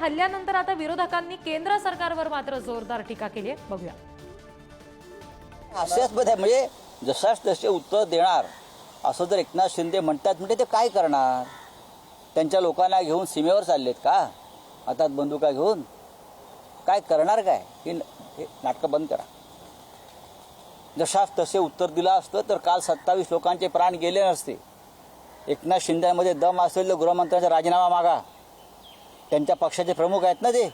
हल्ल्यानंतर आता विरोधकांनी केंद्र सरकारवर मात्र जोरदार टीका केली आहे. बघूया. हास्यास्पद आहे, म्हणजे जशाच तसे उत्तर देणार असं जर एकनाथ शिंदे म्हणतात, म्हणजे ते काय करणार? त्यांच्या लोकांना घेऊन सीमेवर चाललेत का हातात बंदुका घेऊन? काय करणार काय? हे नाटकं बंद करा. जशाच तसे उत्तर दिलं असतं तर काल 27 लोकांचे प्राण गेले नसते. एकनाथ शिंदेमध्ये दम असेल तर गृहमंत्र्यांचा राजीनामा मागा. त्यांच्या पक्षाचे प्रमुख आहेत ना ते.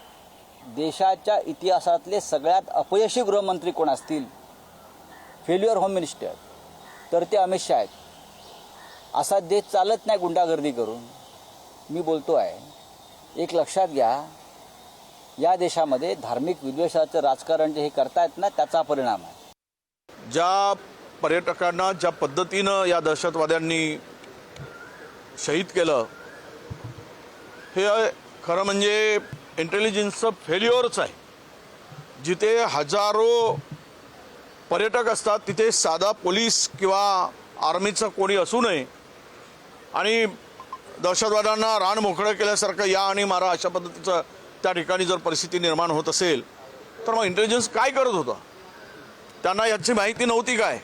देशाच्या इतिहासातले सगळ्यात अपयशी गृहमंत्री कोण असतील, फेल्युअर होम मिनिस्टर, तर ते अमित शहा आहेत. असा देश चालत नाही गुंडागर्दी करून. मी बोलतो आहे, एक लक्षात घ्या, या देशामध्ये धार्मिक विद्वेषाचं राजकारण जे हे करतायत ना, त्याचा परिणाम आहे. ज्या पर्यटकांना ज्या पद्धतीनं या दहशतवाद्यांनी शहीद केलं, हे खरं म्हणजे इंटेलिजन्सचं फेल्युअरच आहे. जिथे हजारो पर्यटक असतात तिथे साधा पोलीस किंवा आर्मीचं कोणी असू नये आणि दहशतवाद्यांना रान मोकळं केल्यासारखं या आणि मारा अशा पद्धतीचं त्या ठिकाणी जर परिस्थिती निर्माण होत असेल तर मग इंटेलिजन्स काय करत होता? त्यांना याची माहिती नव्हती काय?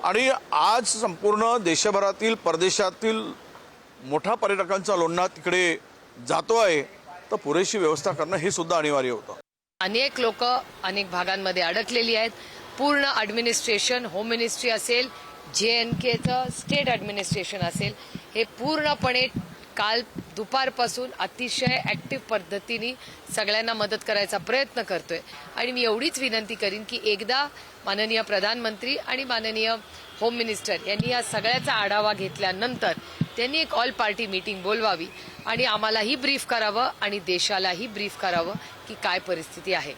आणि आज संपूर्ण देशभरातील परदेशातील मोठा पर्यटकांचा लोंढा तिकडे जातो आहे, तर पुरेशी व्यवस्था करणं हे सुद्धा अनिवार्य होतं. अनेक लोक अनेक भागांमध्ये अडकलेली आहेत. पूर्ण ॲडमिनिस्ट्रेशन, होम मिनिस्ट्री असेल, JNKचं स्टेट ॲडमिनिस्ट्रेशन असेल, हे पूर्णपणे काल दुपारपासून अतिशय ॲक्टिव्ह पद्धतीने सगळ्यांना मदत करायचा प्रयत्न करतोय. आणि मी एवढीच विनंती करीन की एकदा माननीय प्रधानमंत्री आणि माननीय होम मिनिस्टर यांनी या सगळ्याचा आढावा घेतल्यानंतर त्यांनी एक ऑल पार्टी मीटिंग बोलवावी आणि आम्हालाही ब्रीफ करावं आणि देशालाही ब्रीफ करावं की काय परिस्थिती आहे.